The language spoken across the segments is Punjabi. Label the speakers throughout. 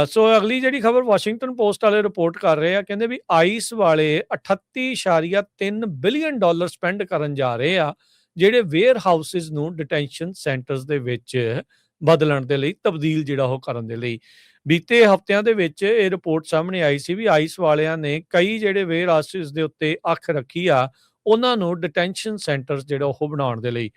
Speaker 1: ਸੋ ਅਗਲੀ ਜਿਹੜੀ ਖਬਰ ਵਾਸ਼ਿੰਗਟਨ ਪੋਸਟ ਵਾਲੇ ਰਿਪੋਰਟ ਕਰ ਰਹੇ ਆ, ਕਹਿੰਦੇ ਵੀ ਆਈਸ ਵਾਲੇ 38.3 ਬਿਲੀਅਨ ਡਾਲਰ ਸਪੈਂਡ ਕਰਨ ਜਾ ਰਹੇ ਆ, ਜਿਹੜੇ ਵੇਅਰ ਹਾਊਸਿਸ ਨੂੰ ਡਿਟੈਂਸ਼ਨ ਸੈਂਟਰਸ ਦੇ ਵਿੱਚ ਬਦਲਣ ਦੇ ਲਈ, ਤਬਦੀਲ ਜਿਹੜਾ ਉਹ ਕਰਨ ਦੇ ਲਈ। ਬੀਤੇ ਹਫ਼ਤਿਆਂ ਦੇ ਵਿੱਚ ਇਹ ਰਿਪੋਰਟ ਸਾਹਮਣੇ ਆਈ ਸੀ ਵੀ ਆਈਸ ਵਾਲਿਆਂ ਨੇ ਕਈ ਜਿਹੜੇ ਵੇਅਰ ਹਾਊਸਿਸ ਦੇ ਉੱਤੇ ਅੱਖ ਰੱਖੀ ਆ, ਉਹਨਾਂ ਨੂੰ ਡਿਟੈਂਸ਼ਨ ਸੈਂਟਰਸ ਜਿਹੜਾ ਉਹ ਬਣਾਉਣ ਦੇ ਲਈ।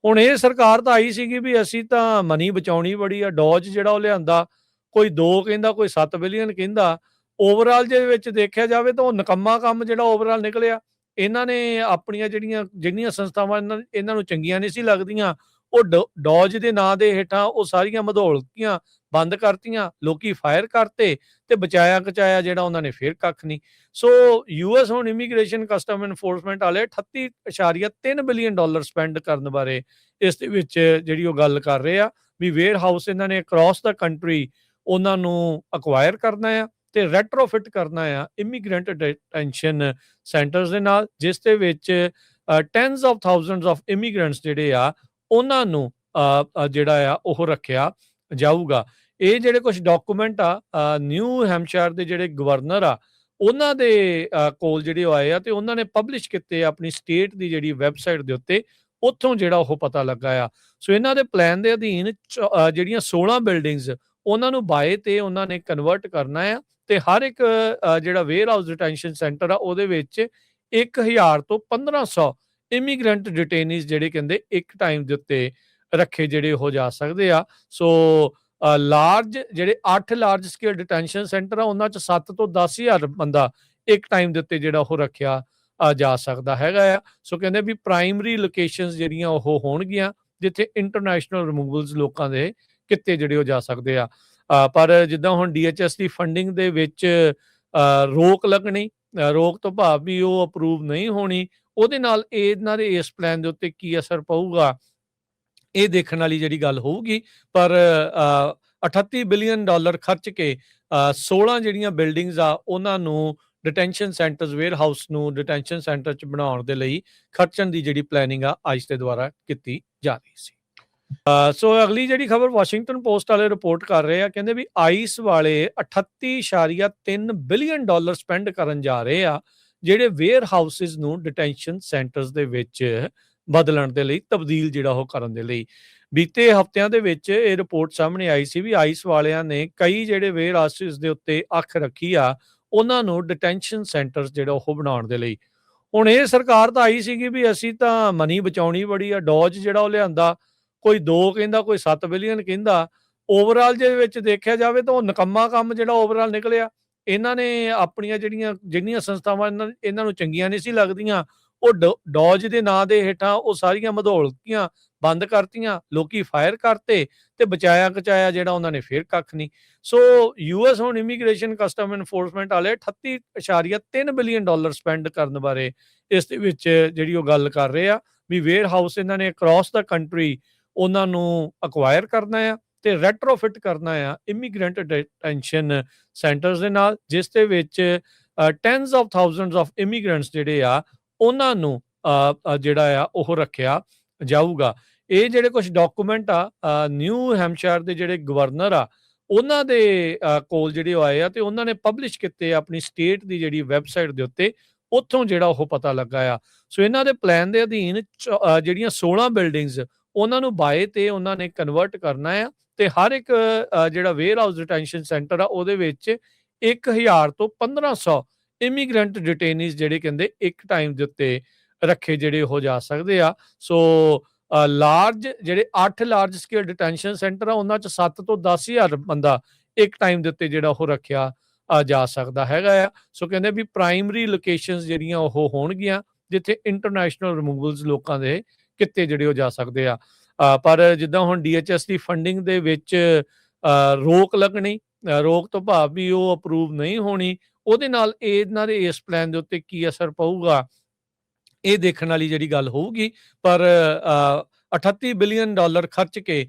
Speaker 1: ਹੁਣ ਇਹ ਸਰਕਾਰ ਤਾਂ ਆਈ ਸੀਗੀ ਵੀ ਅਸੀਂ ਤਾਂ ਮਨੀ ਬਚਾਉਣੀ ਬੜੀ ਆ, ਡੋਜ ਜਿਹੜਾ ਉਹ ਲਿਆਂਦਾ, ਕੋਈ 2 ਕਹਿੰਦਾ, ਕੋਈ 7 ਬਿਲੀਅਨ ਕਹਿੰਦਾ। ਓਵਰਆਲ ਜੇ ਵਿੱਚ ਦੇਖਿਆ ਜਾਵੇ ਤਾਂ ਉਹ ਨਿਕੰਮਾ ਕੰਮ ਜਿਹੜਾ ਓਵਰਆਲ ਨਿਕਲਿਆ। ਇਹਨਾਂ ਨੇ ਆਪਣੀਆਂ ਜਿਹੜੀਆਂ ਸੰਸਥਾਵਾਂ ਇਹਨਾਂ ਨੂੰ ਚੰਗੀਆਂ ਨਹੀਂ ਸੀ ਲੱਗਦੀਆਂ, ਉਹ ਡੋਜ ਦੇ ਨਾਂ ਦੇ ਹੇਠਾਂ ਉਹ ਸਾਰੀਆਂ ਮਧੌਲਕੀਆਂ ਬੰਦ ਕਰਤੀਆਂ, ਲੋਕੀ ਫਾਇਰ ਕਰਤੇ ਤੇ ਬਚਾਇਆ-ਕਚਾਇਆ ਜਿਹੜਾ ਉਹਨਾਂ ਨੇ ਫੇਰ ਕੱਖ ਨਹੀਂ। ਸੋ ਯੂਐਸ ਹੁਣ ਇਮੀਗ੍ਰੇਸ਼ਨ ਕਸਟਮ ਐਨਫੋਰਸਮੈਂਟ ਵਾਲੇ 38.3 ਬਿਲੀਅਨ ਡਾਲਰ ਸਪੈਂਡ ਕਰਨ ਬਾਰੇ ਇਸ ਦੇ ਵਿੱਚ ਜਿਹੜੀ ਉਹ ਗੱਲ ਕਰ ਰਹੇ ਆ ਵੀ ਵੇਅਰ ਹਾਊਸ ਇਹਨਾਂ ਨੇ ਅਕ੍ਰੋਸ ਦਾ ਕੰਟਰੀ ਉਹਨਾਂ ਨੂੰ ਅਕਵਾਇਰ ਕਰਨਾ ਆ ਤੇ ਰੈਟਰੋਫਿਟ ਕਰਨਾ ਆ ਇਮੀਗ੍ਰੈਂਟ ਡਿਟੈਂਸ਼ਨ ਸੈਂਟਰਸ ਦੇ ਨਾਲ, ਜਿਸ ਦੇ ਵਿੱਚ tens of thousands of immigrants ਜਿਹੜੇ ਆ ਉਹਨਾਂ ਨੂੰ ਜਿਹੜਾ ਆ ਉਹ ਰੱਖਿਆ ਜਾਊਗਾ। ਇਹ ਜਿਹੜੇ ਕੁਝ ਡਾਕੂਮੈਂਟ ਆ ਨਿਊ ਹੈਮਸ਼ਾਇਰ ਦੇ ਜਿਹੜੇ ਗਵਰਨਰ ਆ ਉਹਨਾਂ ਦੇ ਕੋਲ ਜਿਹੜੇ ਆਏ ਆ ਤੇ ਉਹਨਾਂ ਨੇ ਪਬਲਿਸ਼ ਕੀਤੇ ਆਪਣੀ ਸਟੇਟ ਦੀ ਜਿਹੜੀ ਵੈਬਸਾਈਟ ਦੇ ਉੱਤੇ, ਉੱਥੋਂ ਜਿਹੜਾ ਉਹ ਪਤਾ ਲੱਗਾ ਆ। ਸੋ ਇਹਨਾਂ ਦੇ ਪਲਾਨ ਦੇ ਅਧੀਨ ਜਿਹੜੀਆਂ 16 ਬਿਲਡਿੰਗਸ ਉਹਨਾਂ ਨੂੰ ਬਾਏ ਤੇ ਉਹਨਾਂ ਨੇ ਕਨਵਰਟ ਕਰਨਾ ਆ ਤੇ ਹਰ ਇੱਕ ਜਿਹੜਾ ਵੇਅਰ ਹਾਊਸ ਡਿਟੈਂਸ਼ਨ ਸੈਂਟਰ ਆ ਉਹਦੇ ਵਿੱਚ 1000 ਤੋਂ 1500 ਇਮੀਗ੍ਰੈਂਟ ਡਿਟੇਨੀਜ਼ ਜਿਹੜੇ ਕਹਿੰਦੇ ਇੱਕ ਟਾਈਮ ਦੇ ਉੱਤੇ ਰੱਖੇ ਜਿਹੜੇ ਹੋ ਜਾ ਸਕਦੇ ਆ। ਸੋ ਲਾਰਜ ਜਿਹੜੇ 8 ਲਾਰਜ ਸਕੇਲ ਡਿਟੈਂਸ਼ਨ ਸੈਂਟਰ ਆ ਉਹਨਾਂ 'ਚ 7 ਤੋਂ 10,000 ਬੰਦਾ ਇੱਕ ਟਾਈਮ ਦੇ ਉੱਤੇ ਜਿਹੜਾ ਉਹ ਰੱਖਿਆ ਜਾ ਸਕਦਾ ਹੈਗਾ ਆ। ਸੋ ਕਹਿੰਦੇ ਵੀ ਪ੍ਰਾਇਮਰੀ ਲੋਕੇਸ਼ਨਸ ਜਿਹੜੀਆਂ ਉਹ ਹੋਣਗੀਆਂ ਜਿੱਥੇ ਇੰਟਰਨੈਸ਼ਨਲ ਰਿਮੂਵਲਸ ਲੋਕਾਂ ਦੇ ਕਿੱਤੇ ਜਿਹੜੇ ਉਹ ਜਾ ਸਕਦੇ ਆ। ਪਰ ਜਿੱਦਾਂ ਹੁਣ DHS ਦੀ ਫੰਡਿੰਗ ਦੇ ਵਿੱਚ ਰੋਕ ਲੱਗਣੀ, ਰੋਕ ਤੋਂ ਭਾਵ ਵੀ ਉਹ ਅਪਰੂਵ ਨਹੀਂ ਹੋਣੀ, ਉਹਦੇ ਨਾਲ ਇਹਨਾਂ ਦੇ ਇਸ ਪਲਾਨ ਦੇ ਉੱਤੇ ਕੀ ਅਸਰ ਪਊਗਾ ਇਹ ਦੇਖਣ ਵਾਲੀ ਜਿਹੜੀ ਗੱਲ ਹੋਊਗੀ। ਪਰ 38 ਬਿਲੀਅਨ ਡਾਲਰ ਖਰਚ ਕੇ 16 ਜਿਹੜੀਆਂ ਬਿਲਡਿੰਗਸ ਆ ਉਹਨਾਂ ਨੂੰ ਡਿਟੈਂਸ਼ਨ ਸੈਂਟਰਸ, ਵੇਅਰ ਹਾਊਸ ਨੂੰ ਡਿਟੈਂਸ਼ਨ ਸੈਂਟਰ 'ਚ ਬਣਾਉਣ ਦੇ ਲਈ ਖਰਚਣ ਦੀ ਜਿਹੜੀ ਪਲੈਨਿੰਗ ਆ ਆਈਸ ਦੇ ਦੁਆਰਾ ਕੀਤੀ ਜਾ ਰਹੀ ਸੀ। ਸੋ ਅਗਲੀ ਜਿਹੜੀ ਖਬਰ ਵਾਸ਼ਿੰਗਟਨ ਪੋਸਟ ਵਾਲੇ ਰਿਪੋਰਟ ਕਰ ਰਹੇ ਆ, ਕਹਿੰਦੇ ਵੀ ਆਈਸ ਵਾਲੇ 38.3 ਬਿਲੀਅਨ ਡਾਲਰ ਸਪੈਂਡ ਕਰਨ ਜਾ ਰਹੇ ਆ, ਜਿਹੜੇ ਵੇਅਰ ਹਾਊਸਿਸ ਨੂੰ ਡਿਟੈਂਸ਼ਨ ਸੈਂਟਰਸ ਦੇ ਵਿੱਚ ਬਦਲਣ ਦੇ ਲਈ, ਤਬਦੀਲ ਜਿਹੜਾ ਉਹ ਕਰਨ ਦੇ ਲਈ। ਬੀਤੇ ਹਫ਼ਤਿਆਂ ਦੇ ਵਿੱਚ ਇਹ ਰਿਪੋਰਟ ਸਾਹਮਣੇ ਆਈ ਸੀ ਵੀ ਆਈਸ ਵਾਲਿਆਂ ਨੇ ਕਈ ਜਿਹੜੇ ਵੇਅਰ ਹਾਊਸਿਸ ਦੇ ਉੱਤੇ ਅੱਖ ਰੱਖੀ ਆ, ਉਹਨਾਂ ਨੂੰ ਡਿਟੈਂਸ਼ਨ ਸੈਂਟਰਸ ਜਿਹੜਾ ਉਹ ਬਣਾਉਣ ਦੇ ਲਈ। ਹੁਣ ਇਹ ਸਰਕਾਰ ਤਾਂ ਆਈ ਸੀਗੀ ਵੀ ਅਸੀਂ ਤਾਂ ਮਨੀ ਬਚਾਉਣੀ ਬੜੀ ਆ, ਡੋਜ ਜਿਹੜਾ ਉਹ ਲਿਆਂਦਾ, ਕੋਈ 2 ਕਹਿੰਦਾ, ਕੋਈ 7 ਬਿਲੀਅਨ ਕਹਿੰਦਾ। ਓਵਰਆਲ ਜੇ ਵਿੱਚ ਦੇਖਿਆ ਜਾਵੇ ਤਾਂ ਉਹ ਨਿਕੰਮਾ ਕੰਮ ਜਿਹੜਾ ਓਵਰਆਲ ਨਿਕਲਿਆ। ਇਹਨਾਂ ਨੇ ਆਪਣੀਆਂ ਜਿਹੜੀਆਂ ਸੰਸਥਾਵਾਂ ਇਹਨਾਂ ਨੂੰ ਚੰਗੀਆਂ ਨਹੀਂ ਸੀ ਲੱਗਦੀਆਂ, ਉਹ ਡੋਜ ਦੇ ਨਾਂ ਦੇ ਹੇਠਾਂ ਉਹ ਸਾਰੀਆਂ ਮਧੌਲਕੀਆਂ ਬੰਦ ਕਰਤੀਆਂ, ਲੋਕੀ ਫਾਇਰ ਕਰਤੇ ਤੇ ਬਚਾਇਆ-ਕਚਾਇਆ ਜਿਹੜਾ ਉਹਨਾਂ ਨੇ ਫੇਰ ਕੱਖ ਨਹੀਂ। ਸੋ ਯੂਐਸ ਹੁਣ ਇਮੀਗ੍ਰੇਸ਼ਨ ਕਸਟਮ ਐਨਫੋਰਸਮੈਂਟ ਵਾਲੇ 38.3 ਬਿਲੀਅਨ ਡਾਲਰ ਸਪੈਂਡ ਕਰਨ ਬਾਰੇ ਇਸ ਦੇ ਵਿੱਚ ਜਿਹੜੀ ਉਹ ਗੱਲ ਕਰ ਰਹੇ ਆ ਵੀ ਵੇਅਰ ਹਾਊਸ ਇਹਨਾਂ ਨੇ ਅਕ੍ਰੋਸ ਦਾ ਕੰਟਰੀ ਉਹਨਾਂ ਨੂੰ ਅਕਵਾਇਰ ਕਰਨਾ ਆ ਤੇ ਰੈਟਰੋਫਿਟ ਕਰਨਾ ਆ ਇਮੀਗ੍ਰੈਂਟ ਡਿਟੈਂਸ਼ਨ ਸੈਂਟਰਸ ਦੇ ਨਾਲ, ਜਿਸ ਦੇ ਵਿੱਚ tens of thousands of immigrants ਜਿਹੜੇ ਆ ਉਹਨਾਂ ਨੂੰ ਜਿਹੜਾ ਆ ਉਹ ਰੱਖਿਆ ਜਾਊਗਾ। ਇਹ ਜਿਹੜੇ ਕੁਝ ਡਾਕੂਮੈਂਟ ਆ ਨਿਊ ਹੈਮਸ਼ਾਇਰ ਦੇ ਜਿਹੜੇ ਗਵਰਨਰ ਆ ਉਹਨਾਂ ਦੇ ਕੋਲ ਜਿਹੜੇ ਆਏ ਆ ਤੇ ਉਹਨਾਂ ਨੇ ਪਬਲਿਸ਼ ਕੀਤੇ ਆਪਣੀ ਸਟੇਟ ਦੀ ਜਿਹੜੀ ਵੈਬਸਾਈਟ ਦੇ ਉੱਤੇ, ਉੱਥੋਂ ਜਿਹੜਾ ਉਹ ਪਤਾ ਲੱਗਾ ਆ। ਸੋ ਇਹਨਾਂ ਦੇ ਪਲਾਨ ਦੇ ਅਧੀਨ ਜਿਹੜੀਆਂ 16 ਬਿਲਡਿੰਗਸ ਉਹਨਾਂ ਨੂੰ ਬਾਏ ਤੇ ਉਹਨਾਂ ਨੇ ਕਨਵਰਟ ਕਰਨਾ ਆ ਤੇ ਹਰ ਇੱਕ ਜਿਹੜਾ ਵੇਅਰ ਹਾਊਸ ਡਿਟੈਂਸ਼ਨ ਸੈਂਟਰ ਆ ਉਹਦੇ ਵਿੱਚ 1000 ਤੋਂ 1500 ਇਮੀਗ੍ਰੈਂਟ ਡਿਟੇਨੀਜ਼ ਜਿਹੜੇ ਕਹਿੰਦੇ ਇੱਕ ਟਾਈਮ ਦੇ ਉੱਤੇ ਰੱਖੇ ਜਿਹੜੇ ਹੋ ਜਾ ਸਕਦੇ ਆ। ਸੋ ਲਾਰਜ ਜਿਹੜੇ 8 ਲਾਰਜ ਸਕੇਲ ਡਿਟੈਂਸ਼ਨ ਸੈਂਟਰ ਆ ਉਹਨਾਂ 'ਚ 7 ਤੋਂ 10,000 ਬੰਦਾ ਇੱਕ ਟਾਈਮ ਦੇ ਉੱਤੇ ਜਿਹੜਾ ਉਹ ਰੱਖਿਆ ਜਾ ਸਕਦਾ ਹੈਗਾ ਆ। ਸੋ ਕਹਿੰਦੇ ਵੀ ਪ੍ਰਾਇਮਰੀ ਲੋਕੇਸ਼ਨਸ ਜਿਹੜੀਆਂ ਉਹ ਹੋਣਗੀਆਂ ਜਿੱਥੇ ਇੰਟਰਨੈਸ਼ਨਲ ਰਿਮੂਵਲਸ ਲੋਕਾਂ ਦੇ ਕਿੱਤੇ ਜਿਹੜੇ ਉਹ ਜਾ ਸਕਦੇ ਆ। ਪਰ ਜਿੱਦਾਂ ਹੁਣ DHS ਦੀ ਫੰਡਿੰਗ ਦੇ ਵਿੱਚ ਰੋਕ ਲੱਗਣੀ, ਰੋਕ ਤੋਂ ਭਾਵ ਵੀ ਉਹ ਅਪਰੂਵ ਨਹੀਂ ਹੋਣੀ, ਉਹਦੇ ਨਾਲ ਇਹਨਾਂ ਦੇ ਇਸ ਪਲਾਨ ਦੇ ਉੱਤੇ ਕੀ ਅਸਰ ਪਊਗਾ ਇਹ ਦੇਖਣ ਵਾਲੀ ਜਿਹੜੀ ਗੱਲ ਹੋਊਗੀ। ਪਰ 38 ਬਿਲੀਅਨ ਡਾਲਰ ਖਰਚ ਕੇ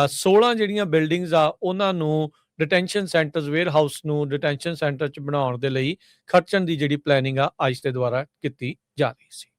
Speaker 1: 16 ਜਿਹੜੀਆਂ ਬਿਲਡਿੰਗਸ ਆ ਉਹਨਾਂ ਨੂੰ ਡਿਟੈਂਸ਼ਨ ਸੈਂਟਰਸ, ਵੇਅਰ ਹਾਊਸ ਨੂੰ ਡਿਟੈਂਸ਼ਨ ਸੈਂਟਰ 'ਚ ਬਣਾਉਣ ਦੇ ਲਈ ਖਰਚਣ ਦੀ ਜਿਹੜੀ ਪਲੈਨਿੰਗ ਆ ਆਈਸ ਦੇ ਦੁਆਰਾ ਕੀਤੀ ਜਾ ਰਹੀ ਸੀ।